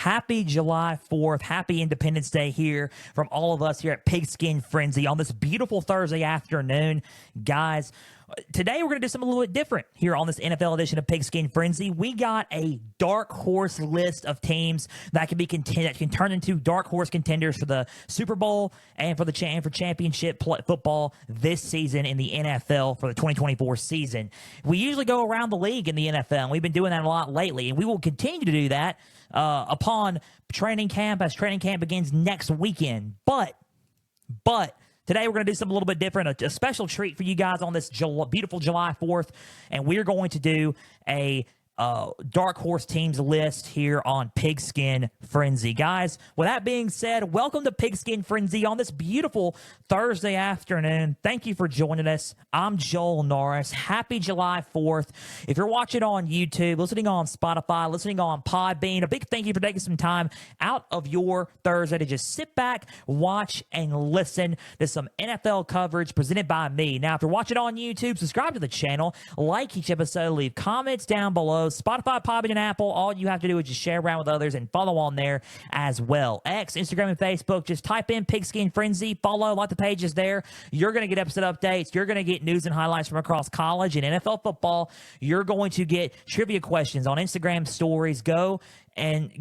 Happy July 4th. Happy Independence Day here from all of us here at Pigskin Frenzy on this beautiful Thursday afternoon. Guys, today we're going to do something a little bit different here on this NFL edition of Pigskin Frenzy. We got a dark horse list of teams that can turn into dark horse contenders for the Super Bowl and for the championship football this season in the NFL for the 2024 season. We usually go around the league in the NFL, and we've been doing that a lot lately, and we will continue to do that upon training camp as training camp begins next weekend. But today we're going to do something a little bit different, a special treat for you guys on this beautiful July 4th, and we're going to do a dark horse teams list here on Pigskin Frenzy. Guys, with that being said, welcome to Pigskin Frenzy on this beautiful Thursday afternoon. Thank you for joining us. I'm Joel Norris. Happy July 4th. If you're watching on YouTube, listening on Spotify, listening on Podbean, a big thank you for taking some time out of your Thursday to just sit back, watch, and listen to some NFL coverage presented by me. Now, if you're watching on YouTube, subscribe to the channel, like each episode, leave comments down below. Spotify, Podbean, and Apple, all you have to do is just share around with others and follow on there as well. X, Instagram, and Facebook, just type in Pigskin Frenzy, follow, like the pages there. You're going to get episode updates. You're going to get news and highlights from across college and NFL football. You're going to get trivia questions on Instagram stories. Go and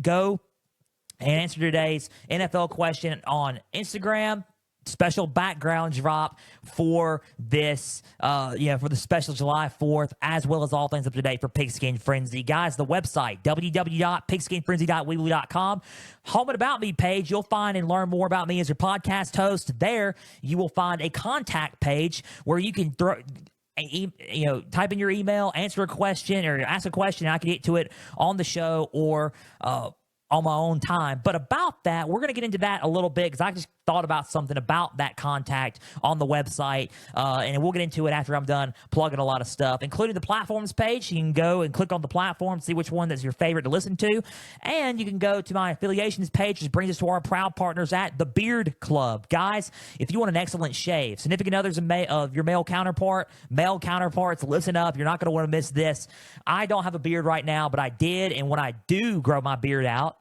answer today's NFL question on Instagram. Special background drop for this, for the special July 4th, as well as all things up to date for Pigskin Frenzy. Guys, the website, www.pigskinfrenzy.weebly.com. Home and About Me page, you'll find and learn more about me as your podcast host. There, you will find a contact page where you can type in your email, answer a question, or ask a question, and I can get to it on the show or on my own time. But about that, we're going to get into that a little bit because I just thought about something about that contact on the website, and we'll get into it after I'm done plugging a lot of stuff, including the platforms page. You can go and click on the platform, see which one that's your favorite to listen to, and you can go to my affiliations page, which brings us to our proud partners at the Beard Club. Guys, if you want an excellent shave, significant others of your male counterparts, listen up. You're not going to want to miss this. I don't have a beard right now, but I did, and when I do grow my beard out,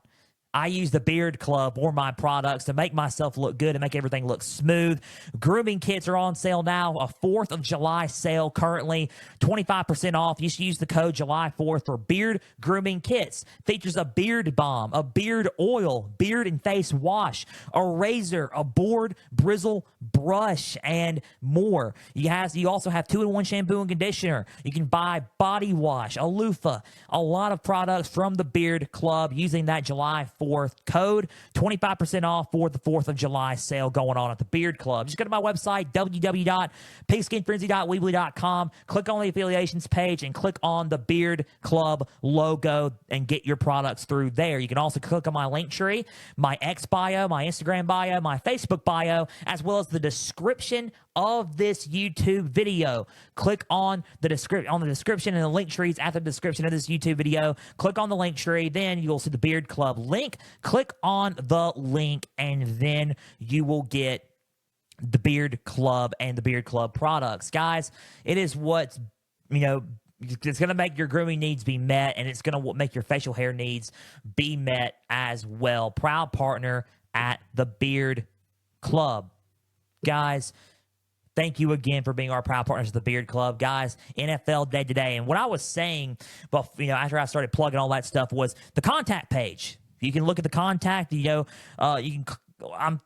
I use the Beard Club or my products to make myself look good and make everything look smooth. Grooming kits are on sale now. A 4th of July sale currently, 25% off. You should use the code July 4th for beard grooming kits. Features a beard balm, a beard oil, beard and face wash, a razor, a board bristle brush, and more. You also have 2-in-1 shampoo and conditioner. You can buy body wash, a loofah, a lot of products from the Beard Club using that July 4th code. 25% off for the 4th of July sale going on at the Beard Club. Just go to my website, www.pigskinfrenzy.weebly.com, click on the affiliations page, and click on the Beard Club logo and get your products through there. You can also click on my link tree, my X bio, my Instagram bio, my Facebook bio, as well as the description of this YouTube video. Click on the description and the link trees at the description of this YouTube video. Click on the link tree, then you'll see the Beard Club link. Click on the link, and then you will get the Beard Club and the Beard Club products. Guys, it is what's, it's going to make your grooming needs be met, and it's going to make your facial hair needs be met as well. Proud partner at the Beard Club. Guys, thank you again for being our proud partners of the Beard Club. Guys, NFL Day today. And what I was saying, after I started plugging all that stuff, was the contact page. You can look at the contact, I'm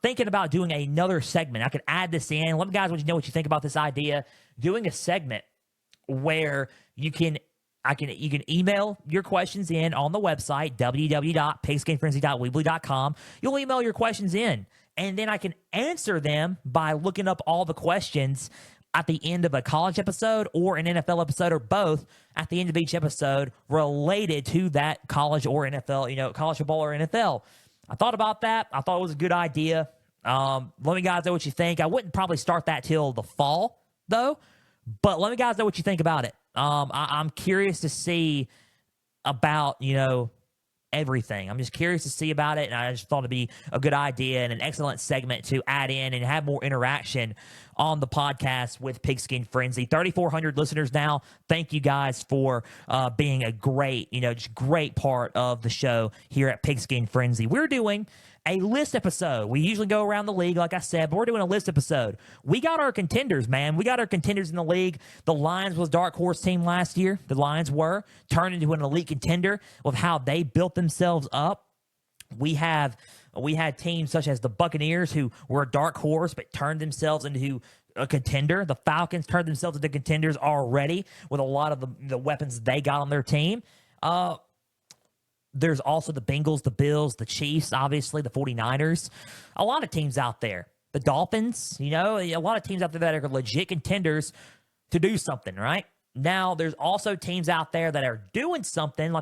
thinking about doing another segment. I could add this in. Let me guys know what you think about this idea. Doing a segment where you can email your questions in on the website, www.pigskinfrenzy.weebly.com. You'll email your questions in, and then I can answer them by looking up all the questions at the end of a college episode or an NFL episode, or both at the end of each episode related to that college or NFL, college football or NFL. I thought about that. I thought it was a good idea. Let me guys know what you think. I wouldn't probably start that till the fall, though, but let me guys know what you think about it. I'm curious to see about, everything. I'm just curious to see about it, and I just thought it'd be a good idea and an excellent segment to add in and have more interaction on the podcast with Pigskin Frenzy. 3,400 listeners now. Thank you guys for being a great, just great part of the show here at Pigskin Frenzy. We're doing a list episode. We usually go around the league, like I said, but we're doing a list episode. We got our contenders, man. We got our contenders in the league. The Lions was dark horse team last year. The Lions were turned into an elite contender with how they built themselves up. We had teams such as the Buccaneers, who were a dark horse but turned themselves into a contender. The Falcons turned themselves into contenders already with a lot of the weapons they got on their team. There's also the Bengals, the Bills, the Chiefs, obviously, the 49ers. A lot of teams out there. The Dolphins, a lot of teams out there that are legit contenders to do something, right? Now, there's also teams out there that are doing something.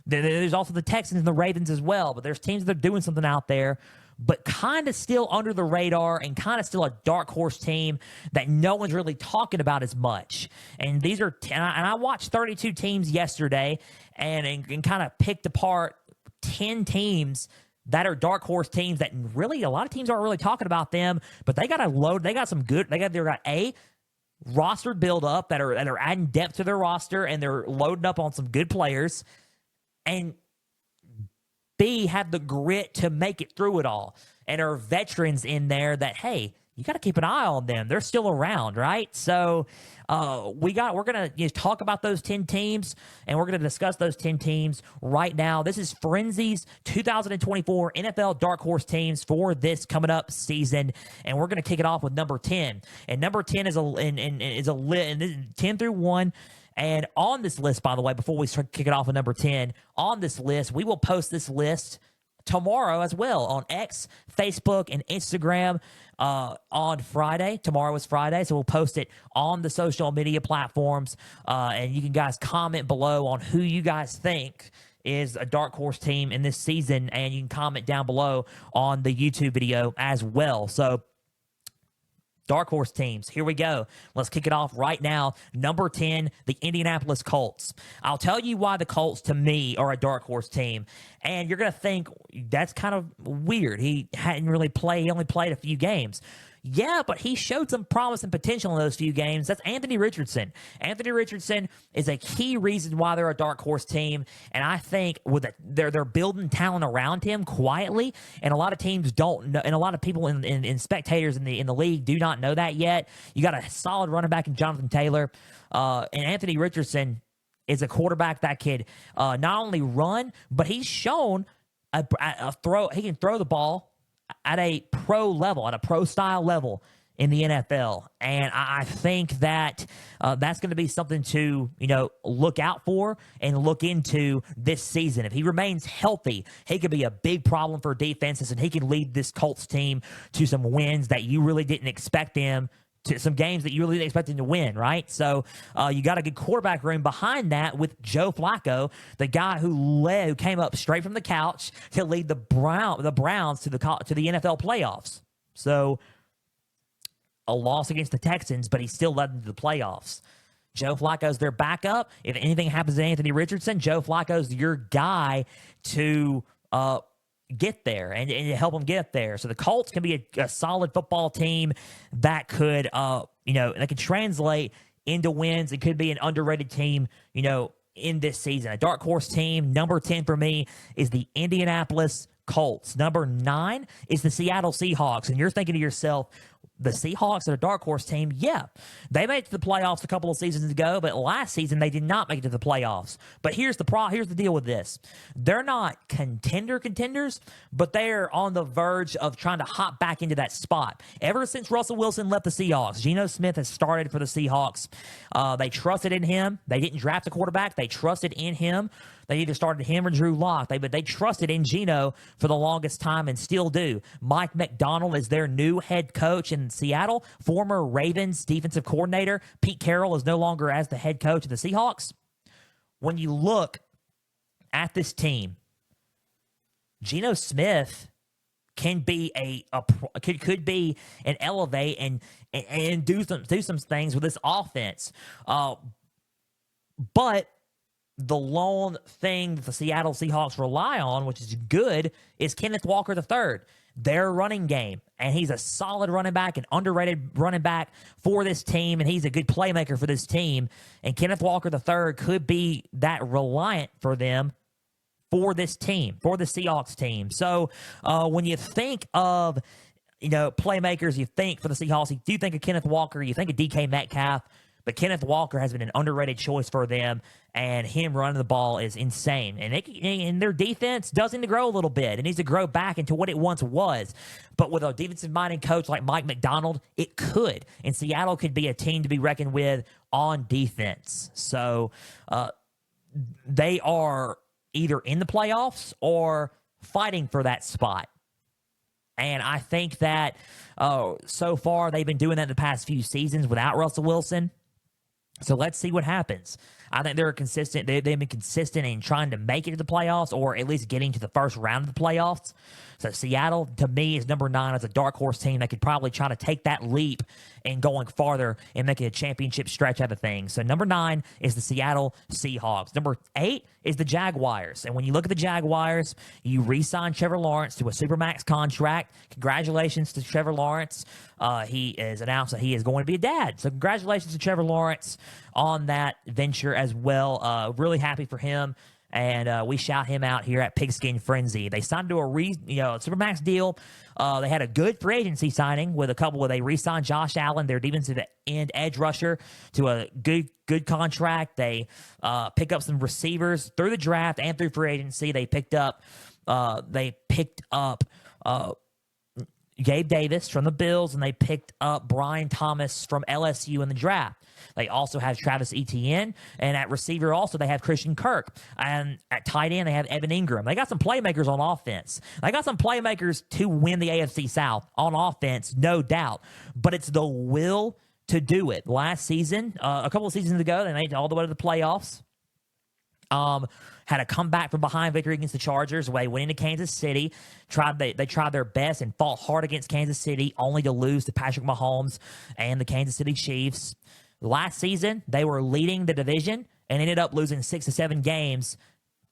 There's also the Texans and the Ravens as well, but there's teams that are doing something out there, but kind of still under the radar and kind of still a dark horse team that no one's really talking about as much. And these are, and I watched 32 teams yesterday and kind of picked apart 10 teams that are dark horse teams that really a lot of teams aren't really talking about them, but they got some good, they got a roster build up that are adding depth to their roster, and they're loading up on some good players, and B, have the grit to make it through it all, and are veterans in there that, hey, you got to keep an eye on them. They're still around, right? So we're going to talk about those 10 teams, and we're going to discuss those 10 teams right now. This is Frenzy's 2024 NFL Dark Horse teams for this coming up season, and we're going to kick it off with number 10. And number 10 is a 10 through 1. And on this list, by the way, before we start kick it off with number 10, on this list, we will post this list tomorrow as well on X, Facebook, and Instagram on Friday. Tomorrow is Friday, so we'll post it on the social media platforms. And you can guys comment below on who you guys think is a dark horse team in this season, and you can comment down below on the YouTube video as well. So dark horse teams. Here we go. Let's kick it off right now. Number 10, the Indianapolis Colts. I'll tell you why the Colts, to me, are a dark horse team. And you're going to think that's kind of weird. He hadn't really played. He only played a few games. Yeah, but he showed some promise and potential in those few games. That's Anthony Richardson. Anthony Richardson is a key reason why they're a dark horse team, and I think they're building talent around him quietly, and a lot of teams don't know, and a lot of people in spectators in the league do not know that yet. You got a solid running back in Jonathan Taylor, and Anthony Richardson is a quarterback that could not only run, but he's shown a throw. He can throw the ball at a pro level, at a pro style level in the NFL. And I think that that's going to be something to, look out for and look into this season. If he remains healthy, he could be a big problem for defenses, and he can lead this Colts team to some wins that you really didn't expect them to, some games that you really didn't expect him to win, right? So you got a good quarterback room behind that with Joe Flacco, the guy who came up straight from the couch to lead the Browns to the NFL playoffs. So a loss against the Texans, but he still led them to the playoffs. Joe Flacco's their backup. If anything happens to Anthony Richardson, Joe Flacco's your guy to get there and help them get there. So the Colts can be a solid football team that could, that could translate into wins. It could be an underrated team, in this season. A dark horse team. Number 10 for me is the Indianapolis Colts. Number 9 is the Seattle Seahawks. And you're thinking to yourself, the Seahawks are a dark horse team. Yeah, they made it to the playoffs a couple of seasons ago, but last season they did not make it to the playoffs. But here's the deal with this. They're not contenders, but they're on the verge of trying to hop back into that spot. Ever since Russell Wilson left the Seahawks, Geno Smith has started for the Seahawks. They trusted in him. They didn't draft a quarterback. They trusted in him. They either started him or Drew Lock. But they trusted in Geno for the longest time and still do. Mike McDonald is their new head coach in Seattle. Former Ravens defensive coordinator Pete Carroll is no longer as the head coach of the Seahawks. When you look at this team, Geno Smith can be could be an elevate and do some things with this offense. But the lone thing that the Seattle Seahawks rely on, which is good, is Kenneth Walker III, their running game. And he's a solid running back, an underrated running back for this team, and he's a good playmaker for this team. And Kenneth Walker III could be that reliant for them for this team, for the Seahawks team. So when you think of, playmakers, you think for the Seahawks, you do think of Kenneth Walker, you think of DK Metcalf, but Kenneth Walker has been an underrated choice for them, and him running the ball is insane. And their defense does need to grow a little bit. It needs to grow back into what it once was. But with a defensive-minded coach like Mike McDonald, it could. And Seattle could be a team to be reckoned with on defense. So they are either in the playoffs or fighting for that spot. And I think that so far they've been doing that the past few seasons without Russell Wilson. So let's see what happens. I think they're consistent. They've been consistent in trying to make it to the playoffs, or at least getting to the first round of the playoffs. So Seattle, to me, is number 9 as a dark horse team that could probably try to take that leap and going farther and making a championship stretch out of things. So number 9 is the Seattle Seahawks. Number 8 is the Jaguars. And when you look at the Jaguars, you re-sign Trevor Lawrence to a Supermax contract. Congratulations to Trevor Lawrence. He has announced that he is going to be a dad. So congratulations to Trevor Lawrence on that venture as well. Really happy for him. And we shout him out here at Pigskin Frenzy. They signed to a Supermax deal. They had a good free agency signing with a couple where they re-signed Josh Allen, their defensive end edge rusher, to a good contract. They pick up some receivers through the draft and through free agency. They picked up Gabe Davis from the Bills, and they picked up Brian Thomas from LSU in the draft. They also have Travis Etienne, and at receiver also they have Christian Kirk. And at tight end they have Evan Ingram. They got some playmakers on offense. They got some playmakers to win the AFC South on offense, no doubt. But it's the will to do it. Last season, a couple of seasons ago, they made it all the way to the playoffs. Had a comeback from behind victory against the Chargers. They went into Kansas City. They tried their best and fought hard against Kansas City, only to lose to Patrick Mahomes and the Kansas City Chiefs. Last season, they were leading the division and ended up losing 6 to 7 games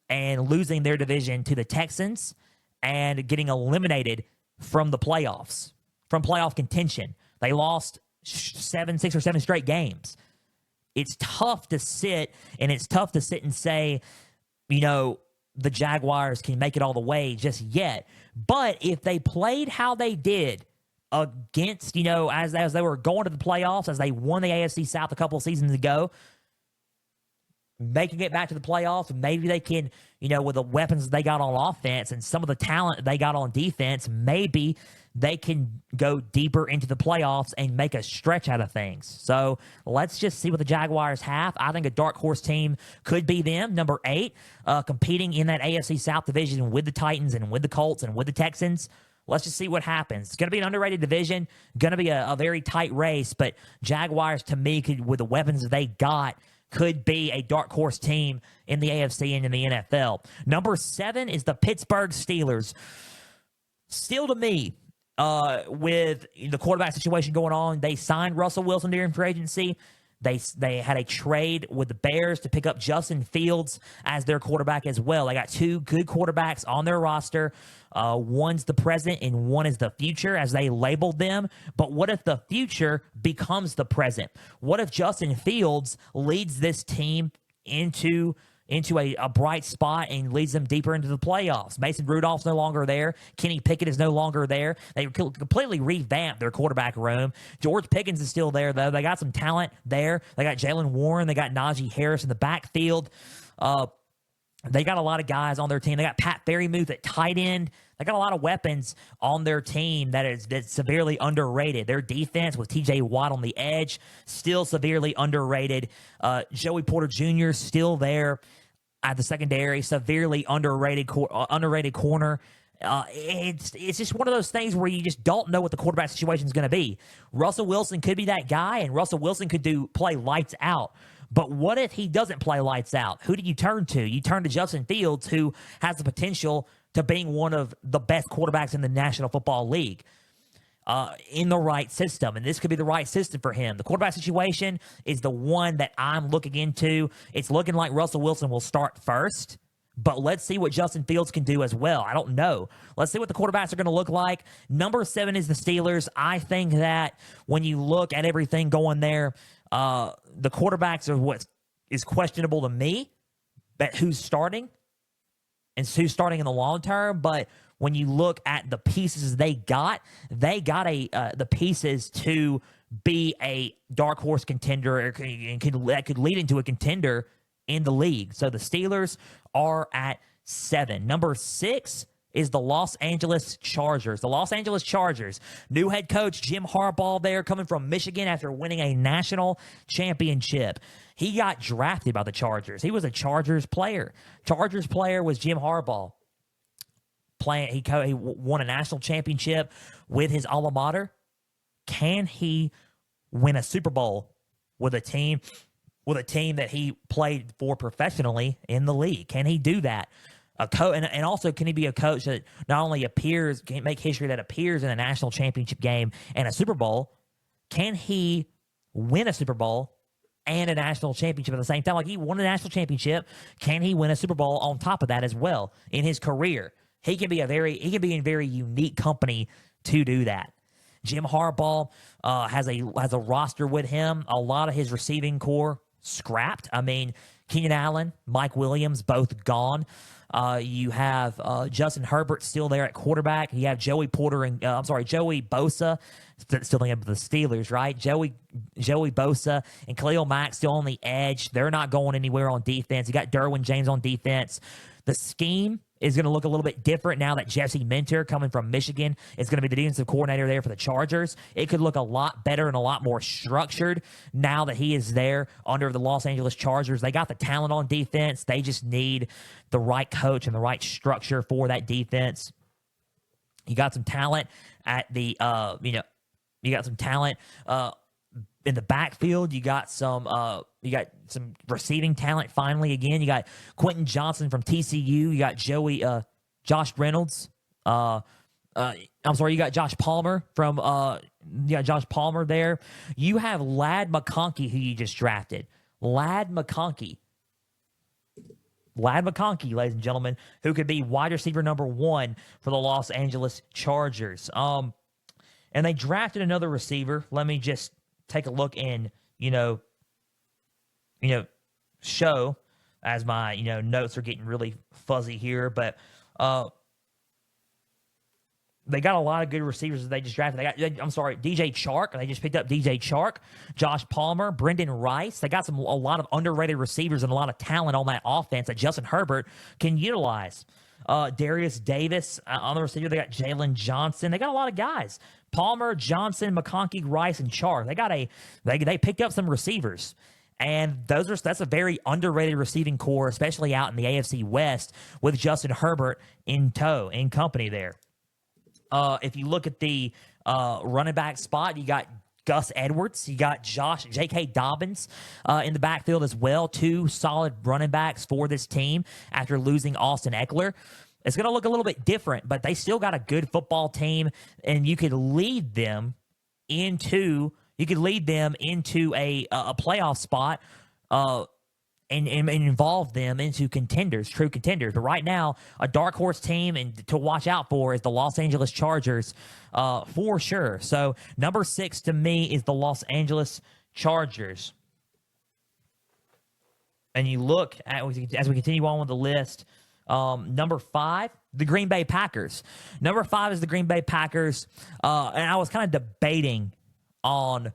and losing their division to the Texans and getting eliminated from the playoffs, from playoff contention. They lost 6 or 7 straight games. It's tough to sit and say, the Jaguars can make it all the way just yet. But if they played how they did against, as they were going to the playoffs, as they won the AFC South a couple of seasons ago, they can get back to the playoffs. Maybe they can, with the weapons they got on offense and some of the talent they got on defense, maybe they can go deeper into the playoffs and make a stretch out of things. So let's just see what the Jaguars have. I think a dark horse team could be them, number 8, competing in that AFC South division with the Titans and with the Colts and with the Texans. Let's just see what happens. It's going to be an underrated division, going to be a very tight race, but Jaguars, to me, with the weapons they got, could be a dark horse team in the AFC and in the NFL. Number 7 is the Pittsburgh Steelers. Still, to me, with the quarterback situation going on, they signed Russell Wilson during free agency. They had a trade with the Bears to pick up Justin Fields as their quarterback as well. They got 2 good quarterbacks on their roster. One's the present and one is the future, as they labeled them. But what if the future becomes the present? What if Justin Fields leads this team into a bright spot and leads them deeper into the playoffs? Mason Rudolph's no longer there. Kenny Pickett is no longer there. They completely revamped their quarterback room. George Pickens is still there, though. They got some talent there. They got Jalen Warren. They got Najee Harris in the backfield. They got a lot of guys on their team. They got Pat Freiermuth at tight end. They got a lot of weapons on their team that's severely underrated. Their defense with T.J. Watt on the edge, still severely underrated. Joey Porter Jr. still there at the secondary, severely underrated corner. It's just one of those things where you just don't know what the quarterback situation is going to be. Russell Wilson could be that guy, and Russell Wilson could play lights out. But what if he doesn't play lights out? Who do you turn to? You turn to Justin Fields, who has the potential to being one of the best quarterbacks in the National Football League. in the right system, and this could be the right system for him. The quarterback situation is the one that I'm looking into. It's looking like Russell Wilson will start first, but let's see what Justin Fields can do as well. I don't know. Let's see what the quarterbacks are going to look like. Number 7 is the Steelers. I think that when you look at everything going there, the quarterbacks are what is questionable to me, but who's starting and who's starting in the long term. But when you look at the pieces they got the pieces to be a dark horse contender that could lead into a contender in the league. So the Steelers are at 7. Number 6 is the Los Angeles Chargers. The Los Angeles Chargers, new head coach Jim Harbaugh there, coming from Michigan after winning a national championship. He got drafted by the Chargers. He was a Chargers player. Chargers player was Jim Harbaugh. He won a national championship with his alma mater. Can he win a Super Bowl with a team that he played for professionally in the league? Can he do that? And also, can he be a coach that not only can make history that appears in a national championship game and a Super Bowl? Can he win a Super Bowl and a national championship at the same time? Like, he won a national championship. Can he win a Super Bowl on top of that as well in his career? He can be in very unique company to do that. Jim Harbaugh has a roster with him. A lot of his receiving core scrapped. I mean, Keenan Allen, Mike Williams, both gone. You have Justin Herbert still there at quarterback. You have Joey Bosa, still thinking of the Steelers, right? Joey Bosa and Khalil Mack still on the edge. They're not going anywhere on defense. You got Derwin James on defense. The scheme is going to look a little bit different now that Jesse Minter, coming from Michigan, is going to be the defensive coordinator there for the Chargers. It could look a lot better and a lot more structured now that he is there under the Los Angeles Chargers. They got the talent on defense. They just need the right coach and the right structure for that defense. You got some talent at the, you got some talent in the backfield. You got some receiving talent finally again. You got Quentin Johnson from TCU. You got Josh Reynolds. You got Josh Palmer from Josh Palmer there. You have Ladd McConkey, who you just drafted. Ladd McConkey, ladies and gentlemen, who could be wide receiver number 1 for the Los Angeles Chargers. And they drafted another receiver. Let me just take a look and, show as my, notes are getting really fuzzy here. But they got a lot of good receivers that they just drafted. DJ Chark. They just picked up DJ Chark, Josh Palmer, Brendan Rice. They got a lot of underrated receivers and a lot of talent on that offense that Justin Herbert can utilize. Darius Davis on the receiver. They got Jalen Johnson. They got a lot of guys. Palmer, Johnson, McConkey, Rice, and Chark. They picked up some receivers. And that's a very underrated receiving core, especially out in the AFC West with Justin Herbert in company there. If you look at the running back spot, you got Gus Edwards. You got J.K. Dobbins in the backfield as well. 2 solid running backs for this team after losing Austin Eckler. It's going to look a little bit different, but they still got a good football team, and you could lead them into a playoff spot and involve them into true contenders. But right now, a dark horse team and to watch out for is the Los Angeles Chargers for sure. So number 6 to me is the Los Angeles Chargers. And you look at, as we continue on with the list, number 5, the Green Bay Packers. Number 5 is the Green Bay Packers. And I was kind of debating on,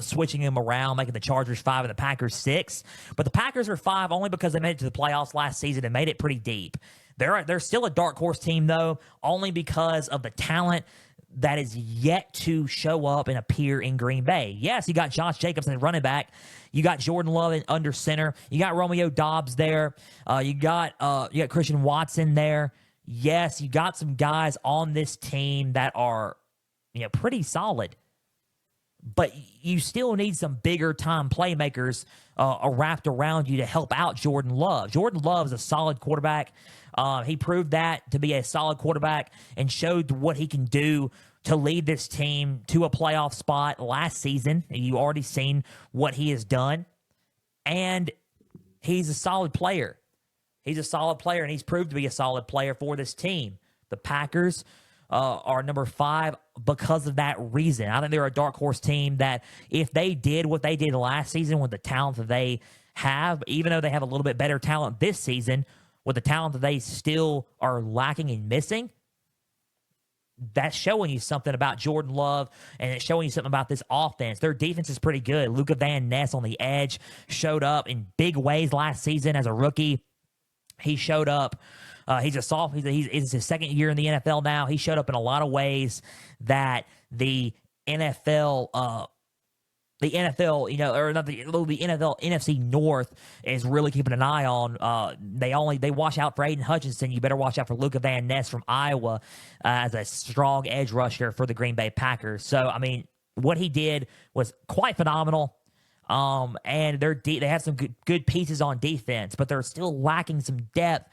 switching them around, making the Chargers 5 and the Packers 6. But the Packers are 5 only because they made it to the playoffs last season and made it pretty deep. They're still a dark horse team, though, only because of the talent that is yet to show up and appear in Green Bay. Yes, you got Josh Jacobs in running back. You got Jordan Love under center. You got Romeo Doubs there. You got Christian Watson there. Yes, you got some guys on this team that are pretty solid. but you still need some bigger time playmakers wrapped around you to help out Jordan Love. Jordan Love is a solid quarterback. He proved that to be a solid quarterback and showed what he can do to lead this team to a playoff spot last season. You already seen what he has done. And he's a solid player. He's a solid player, and he's proved to be a solid player for this team. The Packers are number 5 because of that reason. I think they're a dark horse team that if they did what they did last season with the talent that they have, even though they have a little bit better talent this season, with the talent that they still are lacking and missing, that's showing you something about Jordan Love, and it's showing you something about this offense. Their defense is pretty good. Luka Van Ness on the edge showed up in big ways last season as a rookie. He showed up. He's a sophomore. He's his second year in the NFL now. He showed up in a lot of ways that the NFL, or not the NFL, NFC North is really keeping an eye on. They watch out for Aiden Hutchinson. You better watch out for Luka Van Ness from Iowa as a strong edge rusher for the Green Bay Packers. So, I mean, what he did was quite phenomenal. And they have some good pieces on defense, but they're still lacking some depth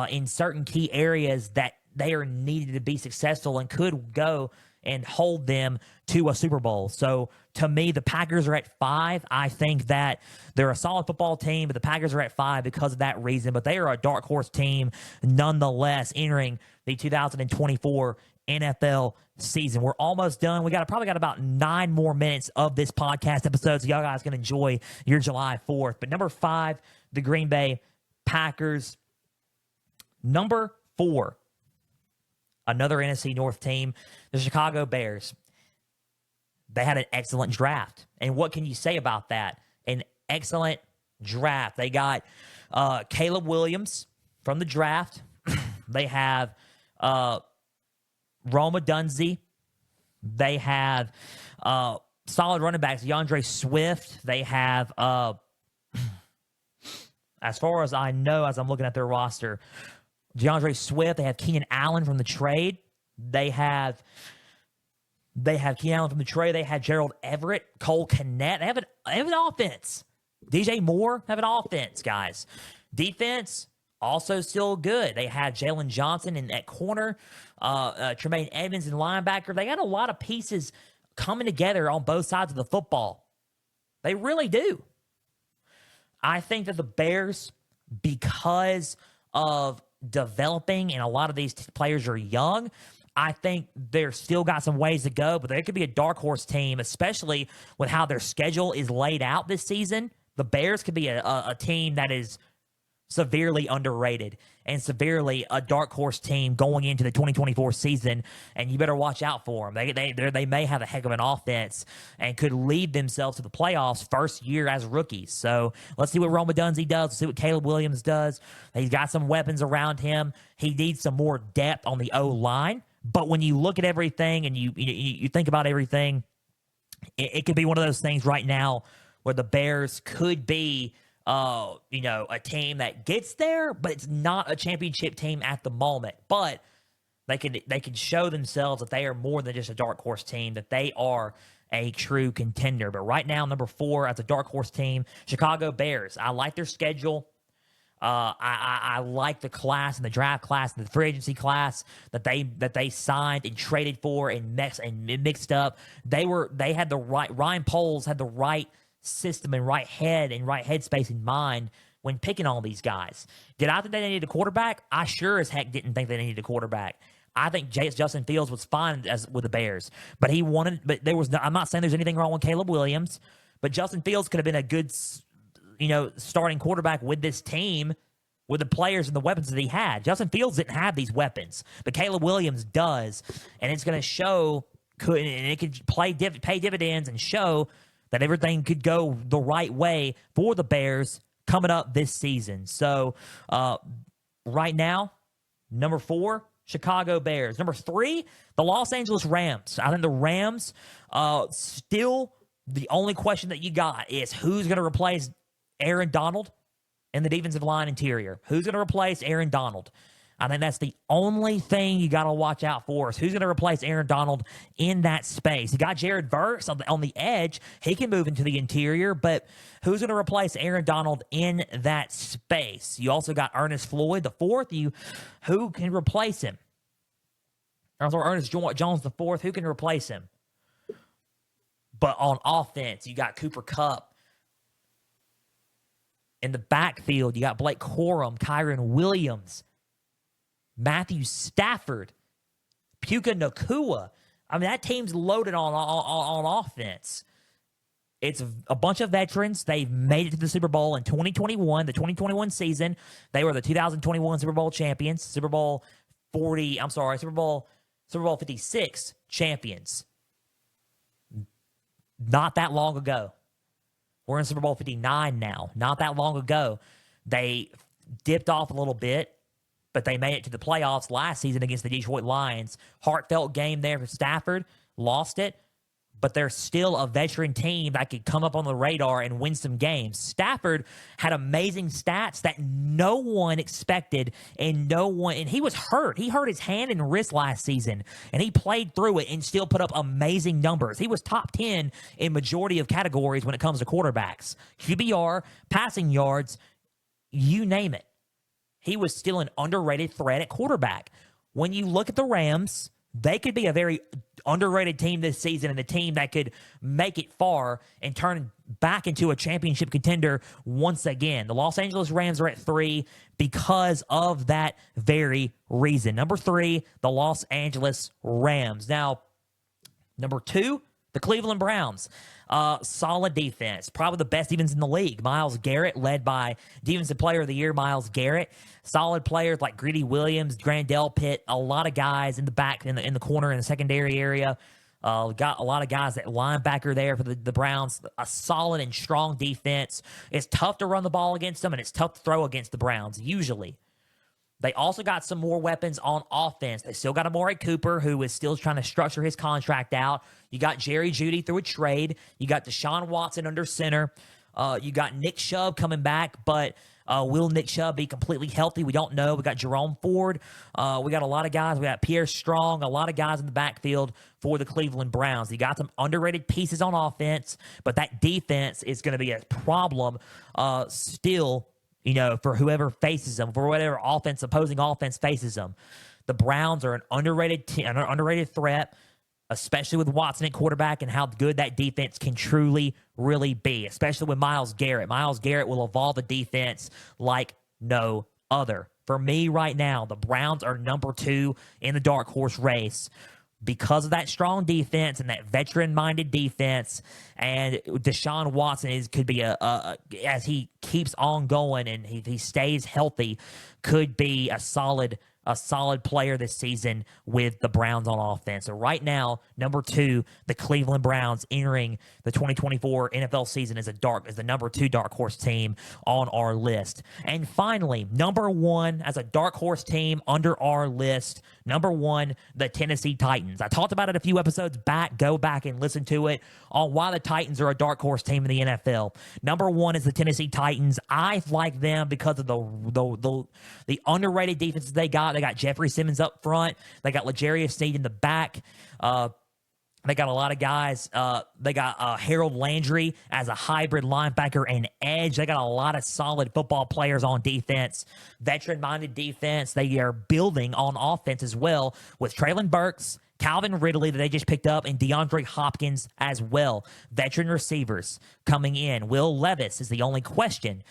in certain key areas that they are needed to be successful and could go and hold them to a Super Bowl. So to me, the Packers are at 5. I think that they're a solid football team, but the Packers are at 5 because of that reason. But they are a dark horse team nonetheless entering the 2024 NFL season. We're almost done. We probably got about 9 more minutes of this podcast episode, so y'all guys can enjoy your July 4th. But number 5, the Green Bay Packers. Number 4, another NFC North team, the Chicago Bears. They had an excellent draft. And what can you say about that? An excellent draft. They got Caleb Williams from the draft. They have Roma Dunze. They have solid running backs, DeAndre Swift. They have, as far as I know, as I'm looking at their roster, DeAndre Swift. They have Keenan Allen from the trade. They have Keenan Allen from the trade. They have Gerald Everett, Cole Kmet. They have an offense. DJ Moore have an offense, guys. Defense, also still good. They had Jalen Johnson at corner, Tremaine Edmonds in linebacker. They got a lot of pieces coming together on both sides of the football. They really do. I think that the Bears, because of developing and a lot of these players are young, I think they're still got some ways to go, but they could be a dark horse team, especially with how their schedule is laid out this season. The Bears could be a team that is severely underrated and severely a dark horse team going into the 2024 season, and you better watch out for them. They may have a heck of an offense and could lead themselves to the playoffs first year as rookies. So let's see what Roma Dunze does. Let's see what Caleb Williams does. He's got some weapons around him. He needs some more depth on the O-line. But when you look at everything and you think about everything, it could be one of those things right now where the Bears could be a team that gets there, but it's not a championship team at the moment. But they can show themselves that they are more than just a dark horse team, that they are a true contender. But right now, number 4 as a dark horse team, Chicago Bears. I like their schedule. I like the class and the draft class and the free agency class that they signed and traded for and mixed up. They had the right, Ryan Poles had the right system and right headspace in mind when picking all these guys. Did I think they needed a quarterback? I sure as heck didn't think they needed a quarterback. I think Justin Fields was fine with the Bears, but I'm not saying there's anything wrong with Caleb Williams, but Justin Fields could have been a good, starting quarterback with this team, with the players and the weapons that he had. Justin Fields didn't have these weapons, but Caleb Williams does, and it's going to show, and it could pay dividends and show that everything could go the right way for the Bears coming up this season. So right now, number 4, Chicago Bears. Number 3, the Los Angeles Rams. I think the Rams, still the only question that you got is who's going to replace Aaron Donald in the defensive line interior. Who's going to replace Aaron Donald? I think that's the only thing you got to watch out for is who's going to replace Aaron Donald in that space. You got Jared Verse on the edge. He can move into the interior, but who's going to replace Aaron Donald in that space? You also got Ernest Floyd, the fourth. Who can replace him? Or Ernest Jones, the fourth. Who can replace him? But on offense, you got Cooper Kupp. In the backfield, you got Blake Corum, Kyron Williams, Matthew Stafford, Puka Nacua. I mean, that team's loaded on offense. It's a bunch of veterans. They've made it to the Super Bowl in 2021, the 2021 season. They were the 2021 Super Bowl champions, Super Bowl 56 champions. Not that long ago. We're in Super Bowl 59 now. Not that long ago. They dipped off a little bit, but they made it to the playoffs last season against the Detroit Lions. Heartfelt game there for Stafford. Lost it, but they're still a veteran team that could come up on the radar and win some games. Stafford had amazing stats that no one expected, and he was hurt. He hurt his hand and wrist last season, and he played through it and still put up amazing numbers. He was top 10 in majority of categories when it comes to quarterbacks. QBR, passing yards, you name it. He was still an underrated threat at quarterback. When you look at the Rams, they could be a very underrated team this season and a team that could make it far and turn back into a championship contender once again. The Los Angeles Rams are at 3 because of that very reason. Number 3, the Los Angeles Rams. Now, number 2, the Cleveland Browns. Solid defense. Probably the best defense in the league. Myles Garrett, led by Defensive Player of the Year, Myles Garrett. Solid players like Greedy Williams, Grandel Pitt, a lot of guys in the back, in the corner, in the secondary area. Got a lot of guys at linebacker there for the Browns. A solid and strong defense. It's tough to run the ball against them, and it's tough to throw against the Browns, usually. They also got some more weapons on offense. They still got Amari Cooper, who is still trying to structure his contract out. You got Jerry Jeudy through a trade. You got Deshaun Watson under center. You got Nick Chubb coming back, but will Nick Chubb be completely healthy? We don't know. We got Jerome Ford. We got a lot of guys. We got Pierre Strong, a lot of guys in the backfield for the Cleveland Browns. You got some underrated pieces on offense, but that defense is going to be a problem still, for whoever faces them, for whatever opposing offense faces them. The Browns are an underrated threat, especially with Watson at quarterback and how good that defense can truly, really be, especially with Myles Garrett. Myles Garrett will evolve the defense like no other. For me right now, the Browns are number 2 in the dark horse race because of that strong defense and that veteran-minded defense. And Deshaun Watson could be as he keeps on going and he stays healthy, could be a solid player this season with the Browns on offense. So right now, number 2, the Cleveland Browns entering the 2024 NFL season as the number 2 dark horse team on our list. And finally, number 1 as a dark horse team under our list, number 1, the Tennessee Titans. I talked about it a few episodes back. Go back and listen to it on why the Titans are a dark horse team in the NFL. Number 1 is the Tennessee Titans. I like them because of the underrated defenses they got. They got Jeffrey Simmons up front. They got L'Jarius Sneed in the back. They got a lot of guys. They got Harold Landry as a hybrid linebacker and edge. They got a lot of solid football players on defense, veteran-minded defense. They are building on offense as well with Traylon Burks, Calvin Ridley that they just picked up, and DeAndre Hopkins as well. Veteran receivers coming in. Will Levis is the only question.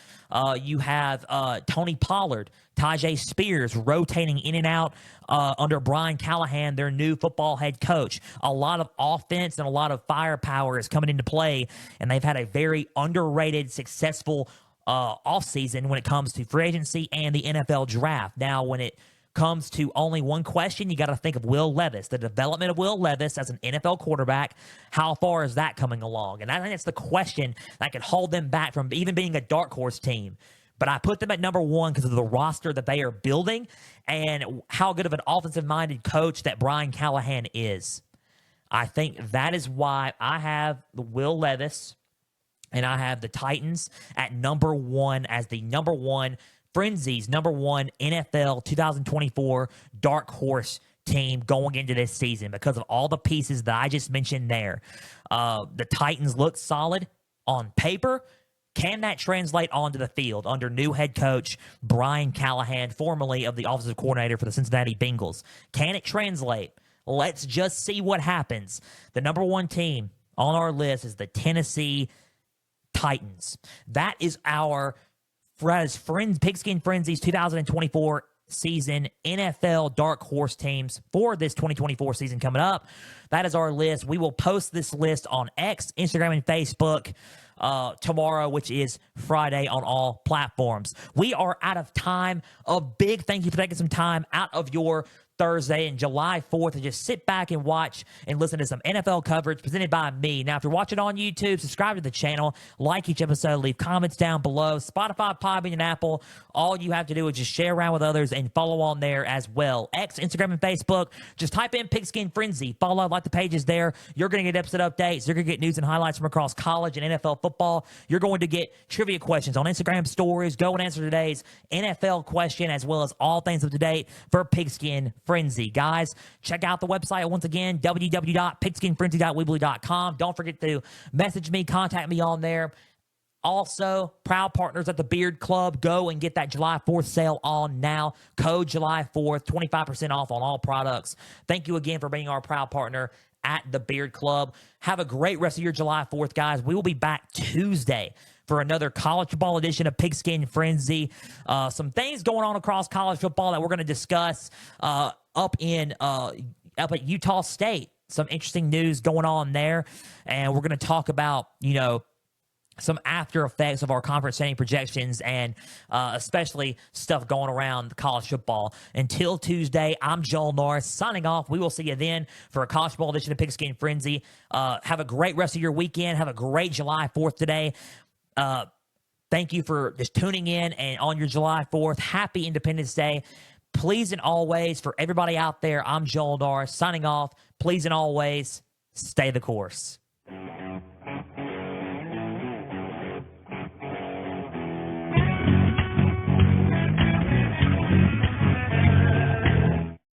You have Tony Pollard, Tajay Spears rotating in and out under Brian Callahan, their new football head coach. A lot of offense and a lot of firepower is coming into play, and they've had a very underrated, successful offseason when it comes to free agency and the NFL draft. Now, when it comes to only one question, you got to think of Will Levis, the development of Will Levis as an NFL quarterback. How far is that coming along? And I think that's the question that could hold them back from even being a dark horse team. But I put them at number 1 because of the roster that they are building and how good of an offensive-minded coach that Brian Callahan is. I think that is why I have Will Levis and I have the Titans at number 1 as the number 1 Frenzy's #1 NFL 2024 dark horse team going into this season because of all the pieces that I just mentioned there. The Titans look solid on paper. Can that translate onto the field under new head coach Brian Callahan, formerly of the offensive coordinator for the Cincinnati Bengals? Can it translate? Let's just see what happens. The #1 team on our list is the Tennessee Titans. That is our Pigskin Frenzy's 2024 season NFL dark horse teams for this 2024 season coming up. That is our list. We will post this list on X, Instagram, and Facebook tomorrow, which is Friday, on all platforms. We are out of time. A big thank you for taking some time out of your Thursday and July 4th to just sit back and watch and listen to some NFL coverage presented by me. Now, if you're watching on YouTube, subscribe to the channel, like each episode, leave comments down below. Spotify, Podbean, and Apple, all you have to do is just share around with others and follow on there as well. X, Instagram, and Facebook, just type in Pigskin Frenzy. Follow, like the pages there. You're going to get episode updates. You're going to get news and highlights from across college and NFL football. You're going to get trivia questions on Instagram stories. Go and answer today's NFL question as well as all things up to date for Pigskin Frenzy. Guys, check out the website once again, www.pigskinfrenzy.weebly.com. Don't forget to message me, contact me on there. Also, proud partners at the Beard Club. Go and get that July 4th sale on now. Code July 4th, 25% off on all products. Thank you again for being our proud partner at the Beard Club. Have a great rest of your July 4th, guys. We will be back Tuesday for another college football edition of Pigskin Frenzy. Some things going on across college football that we're going to discuss up at Utah State. Some interesting news going on there. And we're going to talk about, some after effects of our conference standing projections and especially stuff going around college football. Until Tuesday, I'm Joel Norris signing off. We will see you then for a college football edition of Pigskin Frenzy. Have a great rest of your weekend. Have a great July 4th today. Thank you for just tuning in and on your July 4th. Happy Independence Day. Please and always, for everybody out there, I'm Joel Norris signing off. Please and always, stay the course.